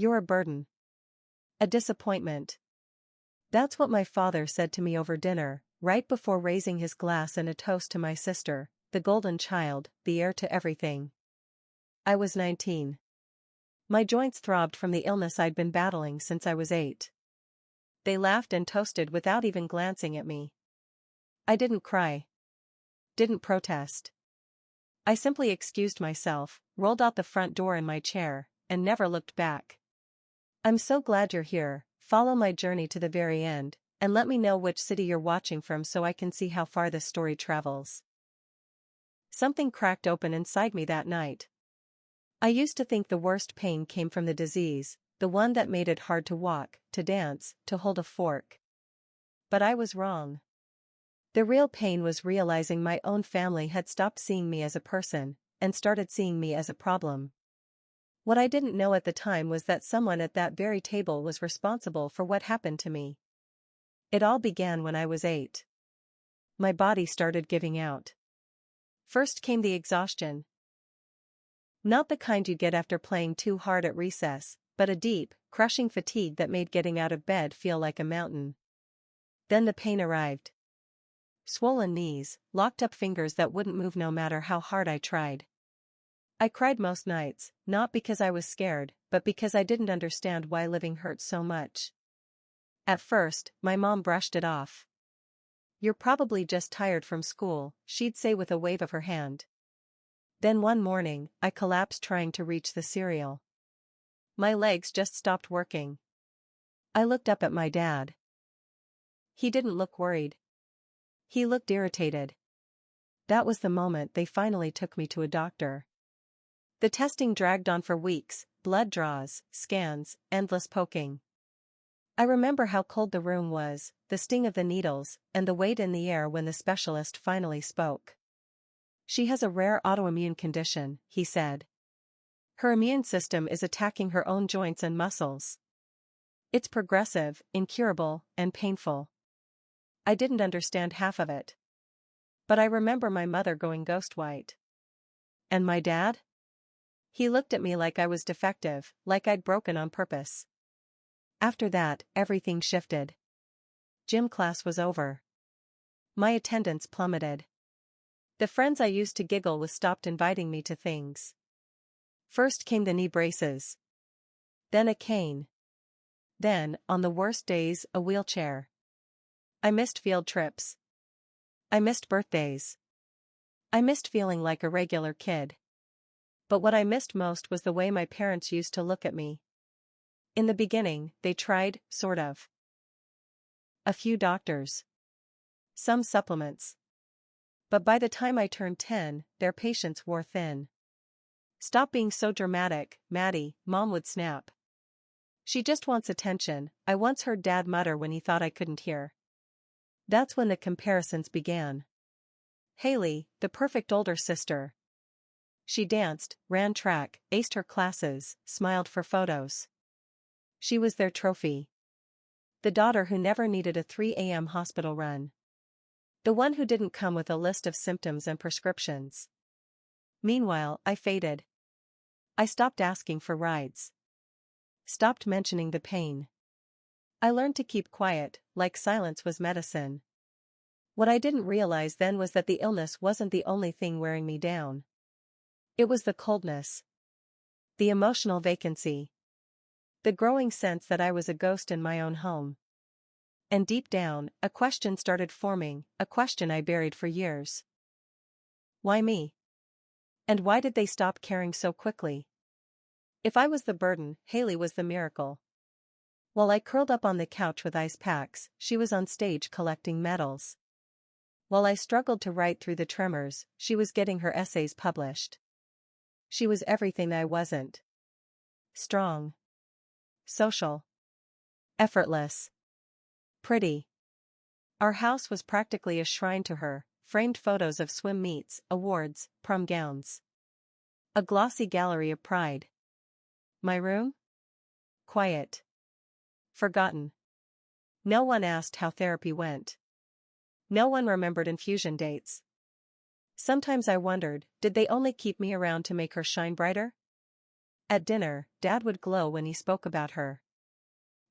You're a burden. A disappointment. That's what my father said to me over dinner, right before raising his glass in a toast to my sister, the golden child, the heir to everything. I was 19. My joints throbbed from the illness I'd been battling since I was 8. They laughed and toasted without even glancing at me. I didn't cry. Didn't protest. I simply excused myself, rolled out the front door in my chair, and never looked back. I'm so glad you're here. Follow my journey to the very end, and let me know which city you're watching from so I can see how far this story travels. Something cracked open inside me that night. I used to think the worst pain came from the disease, the one that made it hard to walk, to dance, to hold a fork. But I was wrong. The real pain was realizing my own family had stopped seeing me as a person, and started seeing me as a problem. What I didn't know at the time was that someone at that very table was responsible for what happened to me. It all began when I was 8. My body started giving out. First came the exhaustion. Not the kind you get after playing too hard at recess, but a deep, crushing fatigue that made getting out of bed feel like a mountain. Then the pain arrived. Swollen knees, locked up fingers that wouldn't move no matter how hard I tried. I cried most nights, not because I was scared, but because I didn't understand why living hurt so much. At first, my mom brushed it off. "You're probably just tired from school," she'd say with a wave of her hand. Then one morning, I collapsed trying to reach the cereal. My legs just stopped working. I looked up at my dad. He didn't look worried. He looked irritated. That was the moment they finally took me to a doctor. The testing dragged on for weeks, blood draws, scans, endless poking. I remember how cold the room was, the sting of the needles, and the weight in the air when the specialist finally spoke. "She has a rare autoimmune condition," he said. "Her immune system is attacking her own joints and muscles. It's progressive, incurable, and painful." I didn't understand half of it. But I remember my mother going ghost white. And my dad? He looked at me like I was defective, like I'd broken on purpose. After that, everything shifted. Gym class was over. My attendance plummeted. The friends I used to giggle with stopped inviting me to things. First came the knee braces. Then a cane. Then, on the worst days, a wheelchair. I missed field trips. I missed birthdays. I missed feeling like a regular kid. But what I missed most was the way my parents used to look at me. In the beginning, they tried, sort of. A few doctors. Some supplements. But by the time I turned 10, their patience wore thin. "Stop being so dramatic, Maddie," Mom would snap. "She just wants attention," I once heard Dad mutter when he thought I couldn't hear. That's when the comparisons began. Hailey, the perfect older sister. She danced, ran track, aced her classes, smiled for photos. She was their trophy. The daughter who never needed a 3 a.m. hospital run. The one who didn't come with a list of symptoms and prescriptions. Meanwhile, I faded. I stopped asking for rides. Stopped mentioning the pain. I learned to keep quiet, like silence was medicine. What I didn't realize then was that the illness wasn't the only thing wearing me down. It was the coldness. The emotional vacancy. The growing sense that I was a ghost in my own home. And deep down, a question started forming, a question I buried for years. Why me? And why did they stop caring so quickly? If I was the burden, Hailey was the miracle. While I curled up on the couch with ice packs, she was on stage collecting medals. While I struggled to write through the tremors, she was getting her essays published. She was everything I wasn't. Strong. Social. Effortless. Pretty. Our house was practically a shrine to her, framed photos of swim meets, awards, prom gowns. A glossy gallery of pride. My room? Quiet. Forgotten. No one asked how therapy went. No one remembered infusion dates. Sometimes I wondered, did they only keep me around to make her shine brighter? At dinner, Dad would glow when he spoke about her.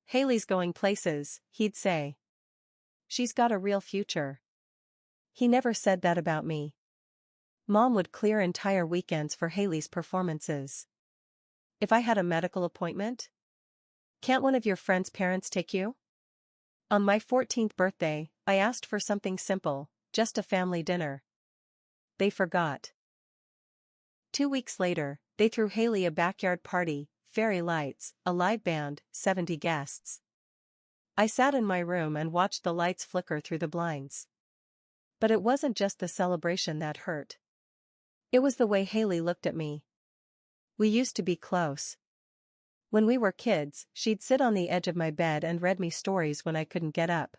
"Hailey's going places," he'd say. "She's got a real future." He never said that about me. Mom would clear entire weekends for Hailey's performances. If I had a medical appointment? "Can't one of your friend's parents take you?" On my 14th birthday, I asked for something simple, just a family dinner. They forgot. 2 weeks later, they threw Hailey a backyard party, fairy lights, a live band, 70 guests. I sat in my room and watched the lights flicker through the blinds. But it wasn't just the celebration that hurt. It was the way Hailey looked at me. We used to be close. When we were kids, she'd sit on the edge of my bed and read me stories when I couldn't get up.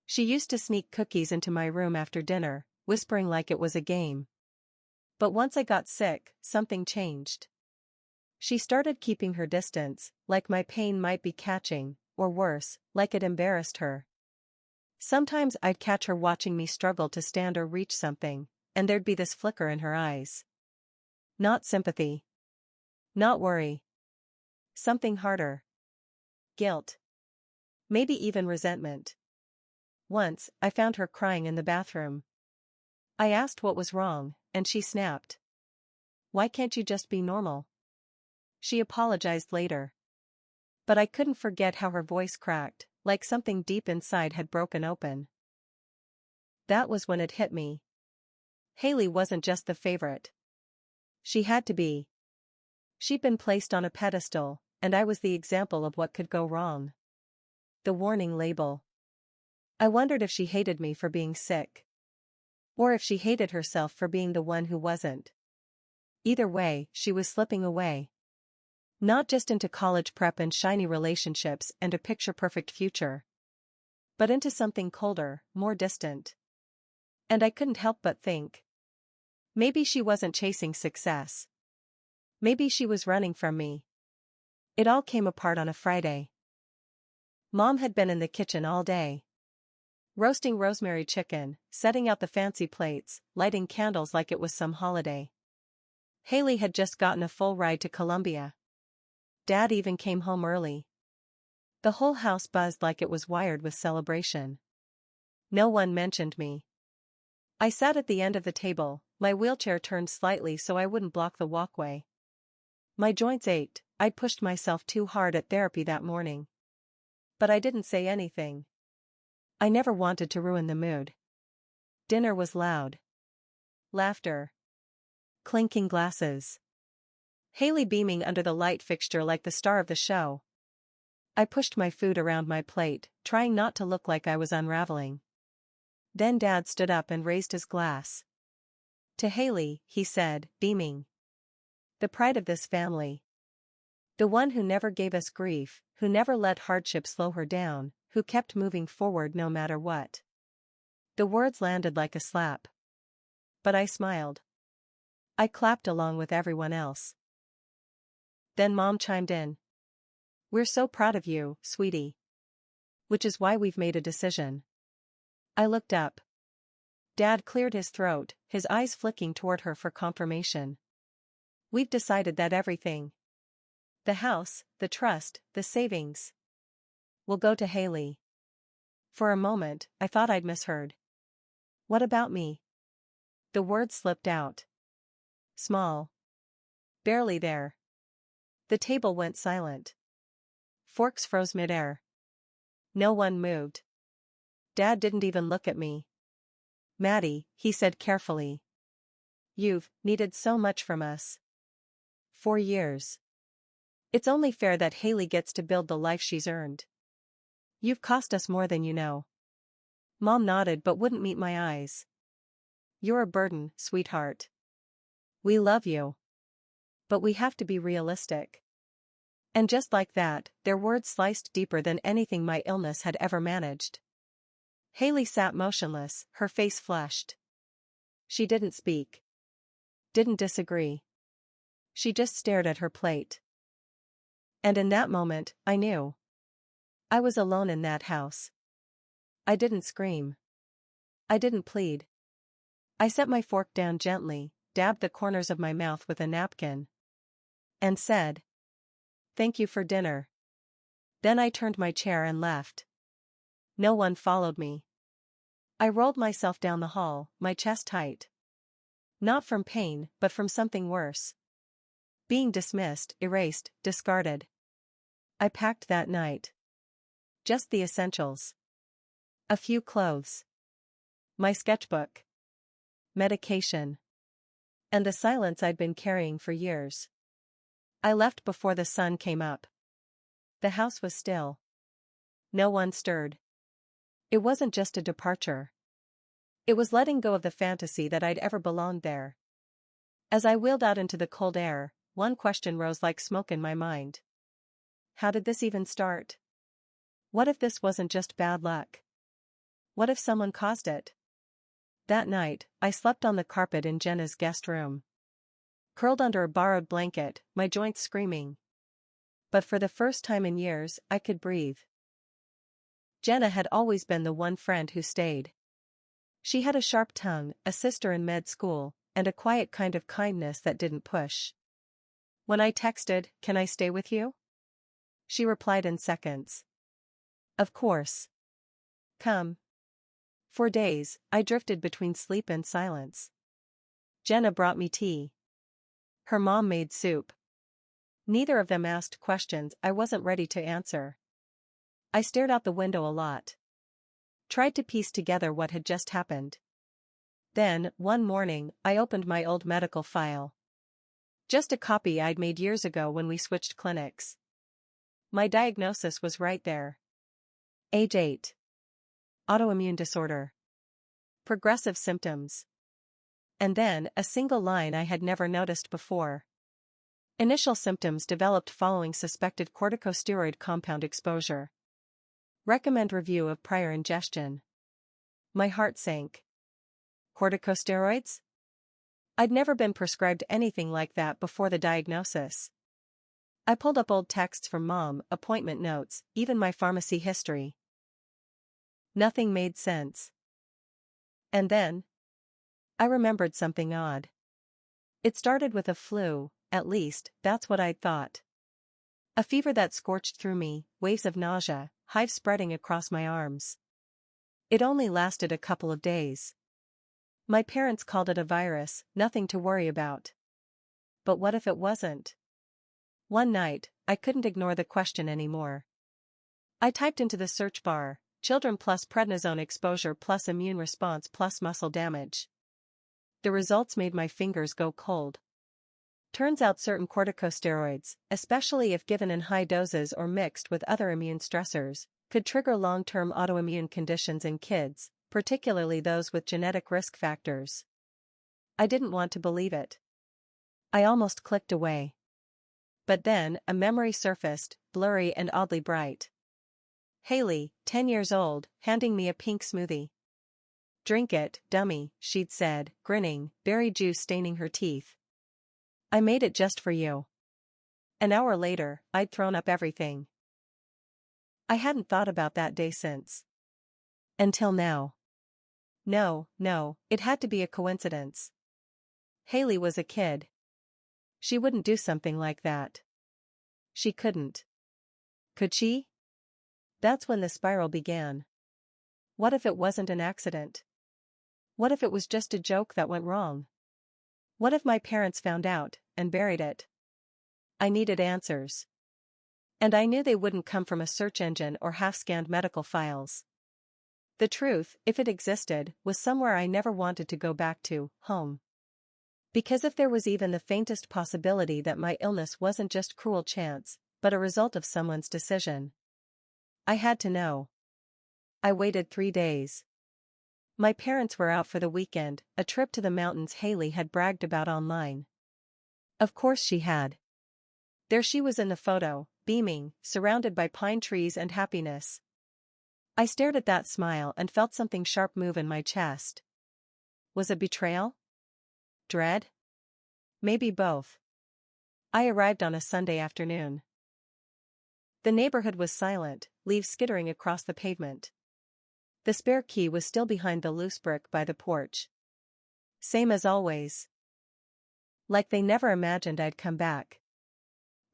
She used to sneak cookies into my room after dinner, whispering like it was a game. But once I got sick, something changed. She started keeping her distance, like my pain might be catching, or worse, like it embarrassed her. Sometimes I'd catch her watching me struggle to stand or reach something, and there'd be this flicker in her eyes. Not sympathy. Not worry. Something harder. Guilt. Maybe even resentment. Once, I found her crying in the bathroom. I asked what was wrong, and she snapped. "Why can't you just be normal?" She apologized later. But I couldn't forget how her voice cracked, like something deep inside had broken open. That was when it hit me. Hailey wasn't just the favorite. She had to be. She'd been placed on a pedestal, and I was the example of what could go wrong. The warning label. I wondered if she hated me for being sick. Or if she hated herself for being the one who wasn't. Either way, she was slipping away. Not just into college prep and shiny relationships and a picture-perfect future. But into something colder, more distant. And I couldn't help but think. Maybe she wasn't chasing success. Maybe she was running from me. It all came apart on a Friday. Mom had been in the kitchen all day. Roasting rosemary chicken, setting out the fancy plates, lighting candles like it was some holiday. Hailey had just gotten a full ride to Columbia. Dad even came home early. The whole house buzzed like it was wired with celebration. No one mentioned me. I sat at the end of the table, my wheelchair turned slightly so I wouldn't block the walkway. My joints ached, I'd pushed myself too hard at therapy that morning. But I didn't say anything. I never wanted to ruin the mood. Dinner was loud. Laughter. Clinking glasses. Hailey beaming under the light fixture like the star of the show. I pushed my food around my plate, trying not to look like I was unraveling. Then Dad stood up and raised his glass. "To Hailey," he said, beaming. "The pride of this family. The one who never gave us grief, who never let hardship slow her down, who kept moving forward no matter what." The words landed like a slap. But I smiled. I clapped along with everyone else. Then Mom chimed in. "We're so proud of you, sweetie. Which is why we've made a decision." I looked up. Dad cleared his throat, his eyes flicking toward her for confirmation. "We've decided that everything. The house, the trust, the savings. Will go to Hailey." For a moment, I thought I'd misheard. "What about me?" The words slipped out. Small. Barely there. The table went silent. Forks froze midair. No one moved. Dad didn't even look at me. "Maddie," he said carefully. "You've needed so much from us. 4 years. It's only fair that Hailey gets to build the life she's earned. You've cost us more than you know." Mom nodded but wouldn't meet my eyes. "You're a burden, sweetheart. We love you. But we have to be realistic." And just like that, their words sliced deeper than anything my illness had ever managed. Hailey sat motionless, her face flushed. She didn't speak. Didn't disagree. She just stared at her plate. And in that moment, I knew. I was alone in that house. I didn't scream. I didn't plead. I set my fork down gently, dabbed the corners of my mouth with a napkin. and said, "Thank you for dinner." Then I turned my chair and left. No one followed me. I rolled myself down the hall, my chest tight. Not from pain, but from something worse. Being dismissed, erased, discarded. I packed that night. Just the essentials. A few clothes. My sketchbook. Medication. And the silence I'd been carrying for years. I left before the sun came up. The house was still. No one stirred. It wasn't just a departure. It was letting go of the fantasy that I'd ever belonged there. As I wheeled out into the cold air, one question rose like smoke in my mind. How did this even start? What if this wasn't just bad luck? What if someone caused it? That night, I slept on the carpet in Jenna's guest room. Curled under a borrowed blanket, my joints screaming. But for the first time in years, I could breathe. Jenna had always been the one friend who stayed. She had a sharp tongue, a sister in med school, and a quiet kind of kindness that didn't push. When I texted, "Can I stay with you?" she replied in seconds. Of course. Come. For days, I drifted between sleep and silence. Jenna brought me tea. Her mom made soup. Neither of them asked questions I wasn't ready to answer. I stared out the window a lot. Tried to piece together what had just happened. Then, one morning, I opened my old medical file. Just a copy I'd made years ago when we switched clinics. My diagnosis was right there. Age 8. Autoimmune disorder. Progressive symptoms. And then, a single line I had never noticed before. Initial symptoms developed following suspected corticosteroid compound exposure. Recommend review of prior ingestion. My heart sank. Corticosteroids? I'd never been prescribed anything like that before the diagnosis. I pulled up old texts from mom, appointment notes, even my pharmacy history. Nothing made sense. And then, I remembered something odd. It started with a flu, at least, that's what I'd thought. A fever that scorched through me, waves of nausea, hives spreading across my arms. It only lasted a couple of days. My parents called it a virus, nothing to worry about. But what if it wasn't? One night, I couldn't ignore the question anymore. I typed into the search bar, children plus prednisone exposure plus immune response plus muscle damage. The results made my fingers go cold. Turns out certain corticosteroids, especially if given in high doses or mixed with other immune stressors, could trigger long-term autoimmune conditions in kids, particularly those with genetic risk factors. I didn't want to believe it. I almost clicked away. But then, a memory surfaced, blurry and oddly bright. Hailey, 10 years old, handing me a pink smoothie. "Drink it, dummy," she'd said, grinning, berry juice staining her teeth. "I made it just for you." An hour later, I'd thrown up everything. I hadn't thought about that day since. Until now. No, it had to be a coincidence. Hailey was a kid. She wouldn't do something like that. She couldn't. Could she? That's when the spiral began. What if it wasn't an accident? What if it was just a joke that went wrong? What if my parents found out, and buried it? I needed answers. And I knew they wouldn't come from a search engine or half-scanned medical files. The truth, if it existed, was somewhere I never wanted to go back to, home. Because if there was even the faintest possibility that my illness wasn't just cruel chance, but a result of someone's decision, I had to know. I waited 3 days. My parents were out for the weekend, a trip to the mountains Hailey had bragged about online. Of course she had. There she was in the photo, beaming, surrounded by pine trees and happiness. I stared at that smile and felt something sharp move in my chest. Was it betrayal? Dread? Maybe both. I arrived on a Sunday afternoon. The neighborhood was silent, leaves skittering across the pavement. The spare key was still behind the loose brick by the porch. Same as always. Like they never imagined I'd come back.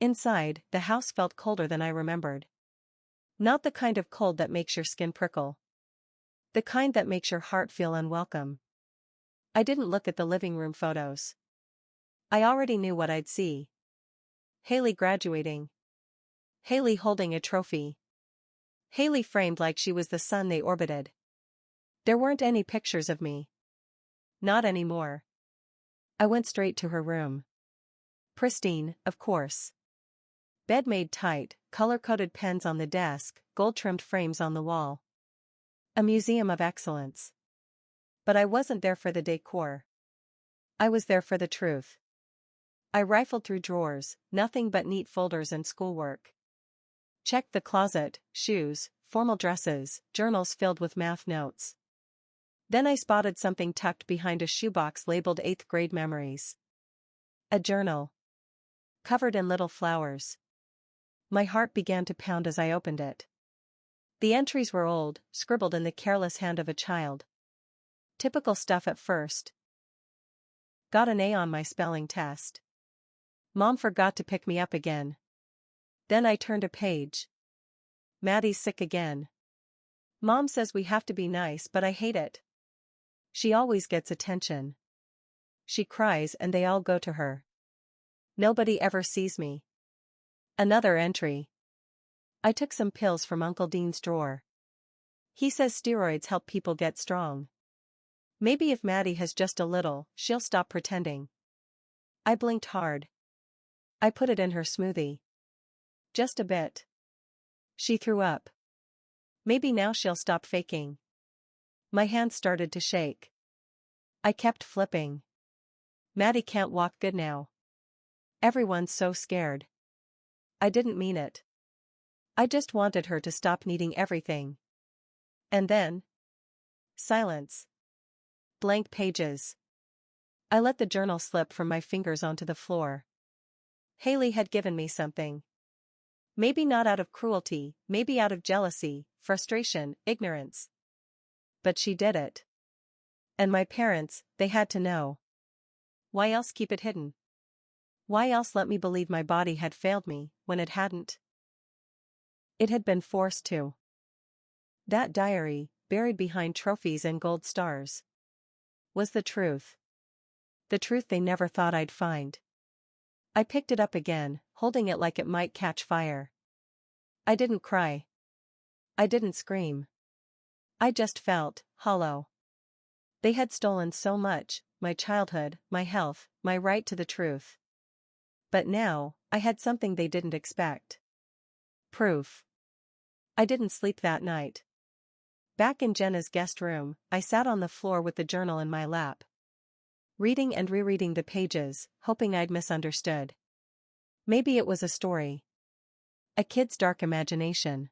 Inside, the house felt colder than I remembered. Not the kind of cold that makes your skin prickle. The kind that makes your heart feel unwelcome. I didn't look at the living room photos. I already knew what I'd see. Hailey graduating. Hailey holding a trophy. Hailey framed like she was the sun they orbited. There weren't any pictures of me. Not anymore. I went straight to her room. Pristine, of course. Bed made tight, color-coded pens on the desk, gold-trimmed frames on the wall. A museum of excellence. But I wasn't there for the decor. I was there for the truth. I rifled through drawers, nothing but neat folders and schoolwork. Checked the closet, shoes, formal dresses, journals filled with math notes. Then I spotted something tucked behind a shoebox labeled 8th grade memories. A journal. Covered in little flowers. My heart began to pound as I opened it. The entries were old, scribbled in the careless hand of a child. Typical stuff at first. Got an A on my spelling test. Mom forgot to pick me up again. Then I turned a page. Maddie's sick again. Mom says we have to be nice, but I hate it. She always gets attention. She cries and they all go to her. Nobody ever sees me. Another entry. I took some pills from Uncle Dean's drawer. He says steroids help people get strong. Maybe if Maddie has just a little, she'll stop pretending. I blinked hard. I put it in her smoothie. Just a bit. She threw up. Maybe now she'll stop faking. My hand started to shake. I kept flipping. Maddie can't walk good now. Everyone's so scared. I didn't mean it. I just wanted her to stop needing everything. And then? Silence. Blank pages. I let the journal slip from my fingers onto the floor. Hailey had given me something. Maybe not out of cruelty, maybe out of jealousy, frustration, ignorance. But she did it. And my parents, they had to know. Why else keep it hidden? Why else let me believe my body had failed me, when it hadn't? It had been forced to. That diary, buried behind trophies and gold stars, was the truth. The truth they never thought I'd find. I picked it up again, holding it like it might catch fire. I didn't cry. I didn't scream. I just felt hollow. They had stolen so much, my childhood, my health, my right to the truth. But now, I had something they didn't expect. Proof. I didn't sleep that night. Back in Jenna's guest room, I sat on the floor with the journal in my lap. Reading and rereading the pages, hoping I'd misunderstood. Maybe it was a story. A kid's dark imagination.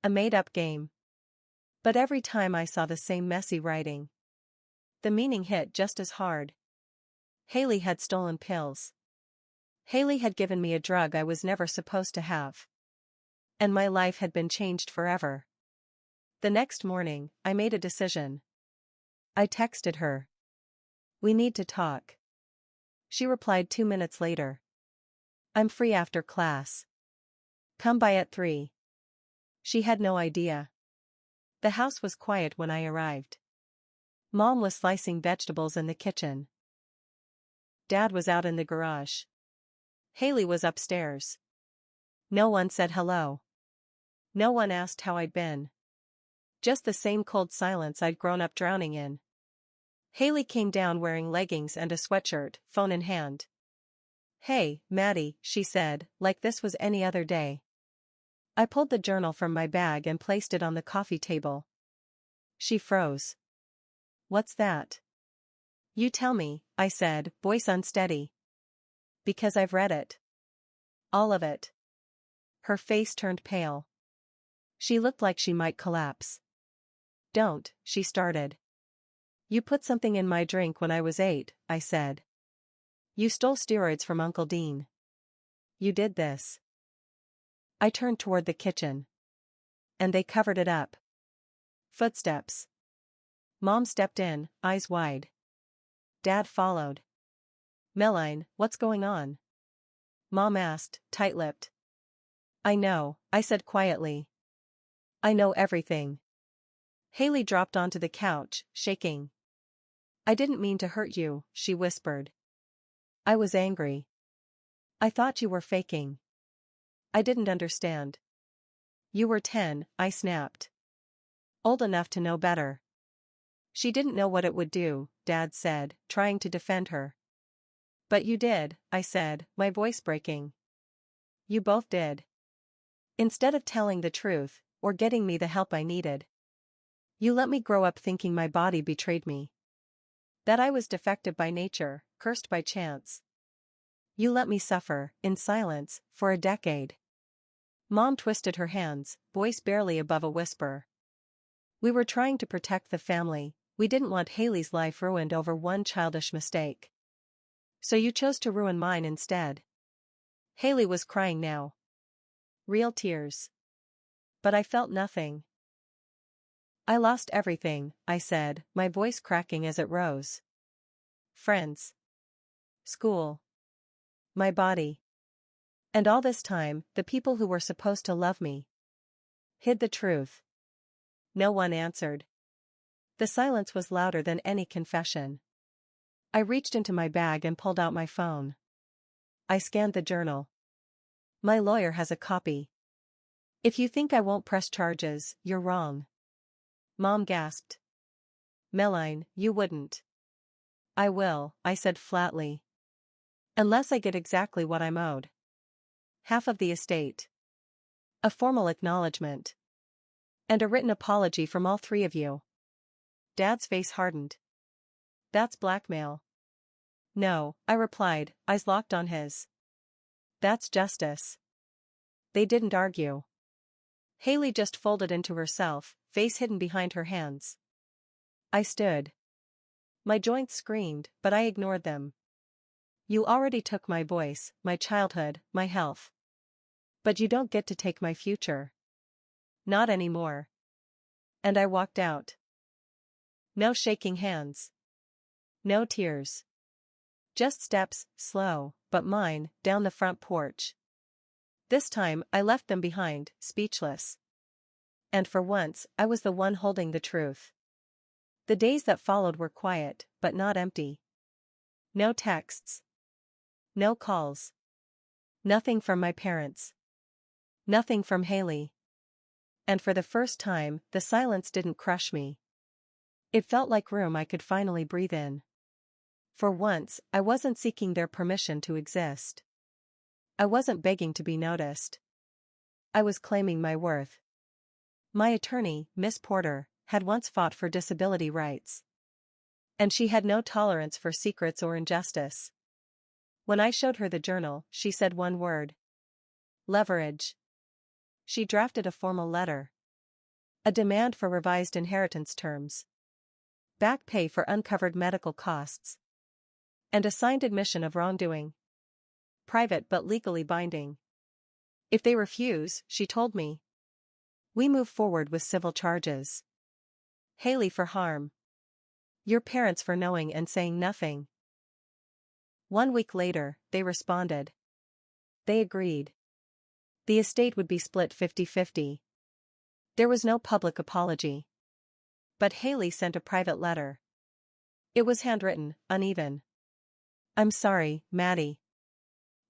A made-up game. But every time I saw the same messy writing, the meaning hit just as hard. Hailey had stolen pills. Hailey had given me a drug I was never supposed to have. And my life had been changed forever. The next morning, I made a decision. I texted her. We need to talk. She replied 2 minutes later. I'm free after class. Come by at 3. She had no idea. The house was quiet when I arrived. Mom was slicing vegetables in the kitchen. Dad was out in the garage. Hailey was upstairs. No one said hello. No one asked how I'd been. Just the same cold silence I'd grown up drowning in. Hailey came down wearing leggings and a sweatshirt, phone in hand. Hey, Maddie, she said, like this was any other day. I pulled the journal from my bag and placed it on the coffee table. She froze. What's that? You tell me, I said, voice unsteady. Because I've read it. All of it. Her face turned pale. She looked like she might collapse. Don't, she started. You put something in my drink when I was 8, I said. You stole steroids from Uncle Dean. You did this. I turned toward the kitchen. And they covered it up. Footsteps. Mom stepped in, eyes wide. Dad followed. Madeline, what's going on? Mom asked, tight-lipped. I know, I said quietly. I know everything. Hailey dropped onto the couch, shaking. I didn't mean to hurt you, she whispered. I was angry. I thought you were faking. I didn't understand. You were 10, I snapped. Old enough to know better. She didn't know what it would do, Dad said, trying to defend her. But you did, I said, my voice breaking. You both did. Instead of telling the truth, or getting me the help I needed. You let me grow up thinking my body betrayed me. That I was defective by nature, cursed by chance. You let me suffer, in silence, for a decade. Mom twisted her hands, voice barely above a whisper. We were trying to protect the family, we didn't want Hailey's life ruined over one childish mistake. So you chose to ruin mine instead. Hailey was crying now. Real tears. But I felt nothing. I lost everything, I said, my voice cracking as it rose. Friends. School. My body. And all this time, the people who were supposed to love me hid the truth. No one answered. The silence was louder than any confession. I reached into my bag and pulled out my phone. I scanned the journal. My lawyer has a copy. If you think I won't press charges, you're wrong. Mom gasped. Madeline, you wouldn't. I will, I said flatly. Unless I get exactly what I'm owed. Half of the estate. A formal acknowledgement. And a written apology from all three of you. Dad's face hardened. That's blackmail. No, I replied, eyes locked on his. That's justice. They didn't argue. Hailey just folded into herself, face hidden behind her hands. I stood. My joints screamed, but I ignored them. You already took my voice, my childhood, my health. But you don't get to take my future. Not anymore. And I walked out. No shaking hands. No tears. Just steps, slow, but mine, down the front porch. This time, I left them behind, speechless. And for once, I was the one holding the truth. The days that followed were quiet, but not empty. No texts. No calls. Nothing from my parents. Nothing from Hailey. And for the first time, the silence didn't crush me. It felt like room I could finally breathe in. For once, I wasn't seeking their permission to exist. I wasn't begging to be noticed. I was claiming my worth. My attorney, Miss Porter, had once fought for disability rights. And she had no tolerance for secrets or injustice. When I showed her the journal, she said one word. Leverage. She drafted a formal letter. A demand for revised inheritance terms. Back pay for uncovered medical costs. And a signed admission of wrongdoing. Private but legally binding. If they refuse, she told me, we move forward with civil charges. Hailey for harm. Your parents for knowing and saying nothing. 1 week later, they responded. They agreed. The estate would be split 50-50. There was no public apology. But Hailey sent a private letter. It was handwritten, uneven. I'm sorry, Maddie.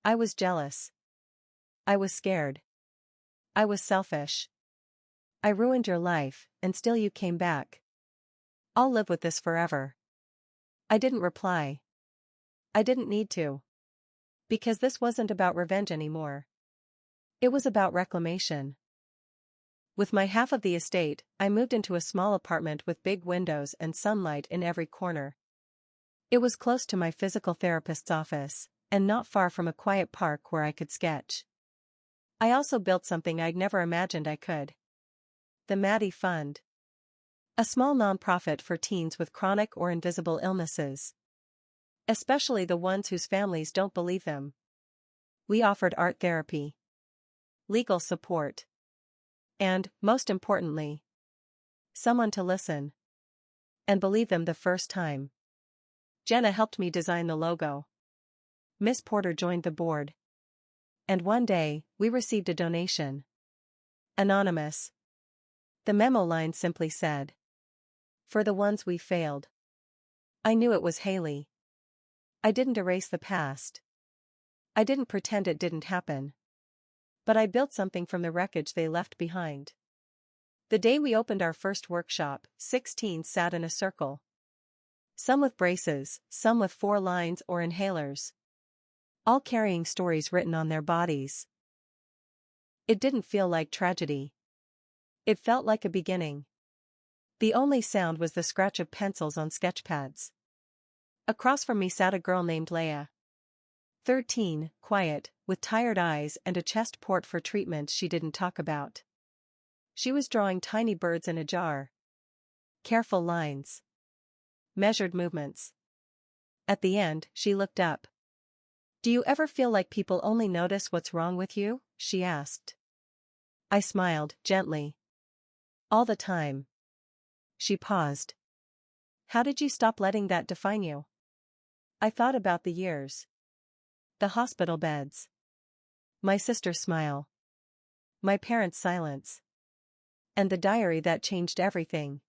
I was jealous. I was scared. I was selfish. I ruined your life, and still you came back. I'll live with this forever. I didn't reply. I didn't need to. Because this wasn't about revenge anymore. It was about reclamation. With my half of the estate, I moved into a small apartment with big windows and sunlight in every corner. It was close to my physical therapist's office, and not far from a quiet park where I could sketch. I also built something I'd never imagined I could. The Maddie Fund. A small nonprofit for teens with chronic or invisible illnesses. Especially the ones whose families don't believe them. We offered art therapy. Legal support. And, most importantly, someone to listen. And believe them the first time. Jenna helped me design the logo. Miss Porter joined the board. And one day, we received a donation. Anonymous. The memo line simply said, "For the ones we failed." I knew it was Hailey. I didn't erase the past. I didn't pretend it didn't happen. But I built something from the wreckage they left behind. The day we opened our first workshop, 16 sat in a circle. Some with braces, some with 4 lines or inhalers. All carrying stories written on their bodies. It didn't feel like tragedy. It felt like a beginning. The only sound was the scratch of pencils on sketchpads. Across from me sat a girl named Leah. 13, quiet, with tired eyes and a chest port for treatment she didn't talk about. She was drawing tiny birds in a jar. Careful lines. Measured movements. At the end, she looked up. "Do you ever feel like people only notice what's wrong with you?" she asked. I smiled, gently. "All the time." She paused. "How did you stop letting that define you?" I thought about the years. The hospital beds. My sister's smile. My parents' silence. And the diary that changed everything.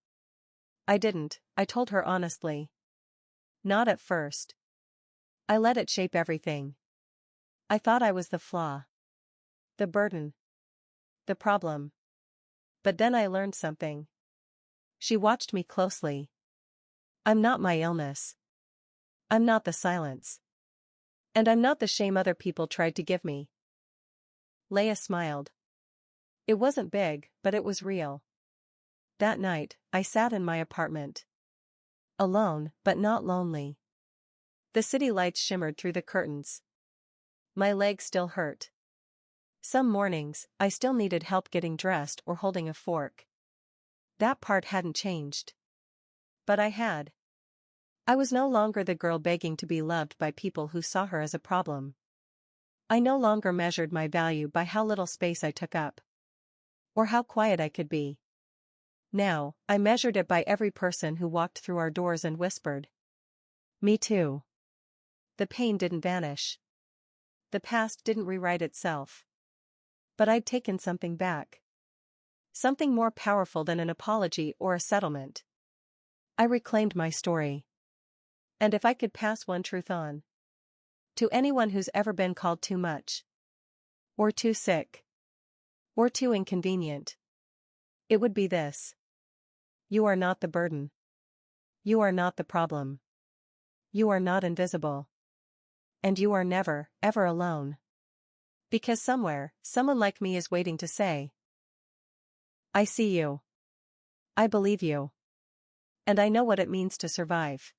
I didn't, I told her honestly. Not at first. I let it shape everything. I thought I was the flaw. The burden. The problem. But then I learned something. She watched me closely. I'm not my illness. I'm not the silence. And I'm not the shame other people tried to give me. Leah smiled. It wasn't big, but it was real. That night, I sat in my apartment. Alone, but not lonely. The city lights shimmered through the curtains. My legs still hurt. Some mornings, I still needed help getting dressed or holding a fork. That part hadn't changed. But I had. I was no longer the girl begging to be loved by people who saw her as a problem. I no longer measured my value by how little space I took up. Or how quiet I could be. Now, I measured it by every person who walked through our doors and whispered. Me too. The pain didn't vanish. The past didn't rewrite itself. But I'd taken something back. Something more powerful than an apology or a settlement. I reclaimed my story. And if I could pass one truth on. To anyone who's ever been called too much. Or too sick. Or too inconvenient. It would be this. You are not the burden. You are not the problem. You are not invisible. And you are never, ever alone. Because somewhere, someone like me is waiting to say. I see you. I believe you. And I know what it means to survive.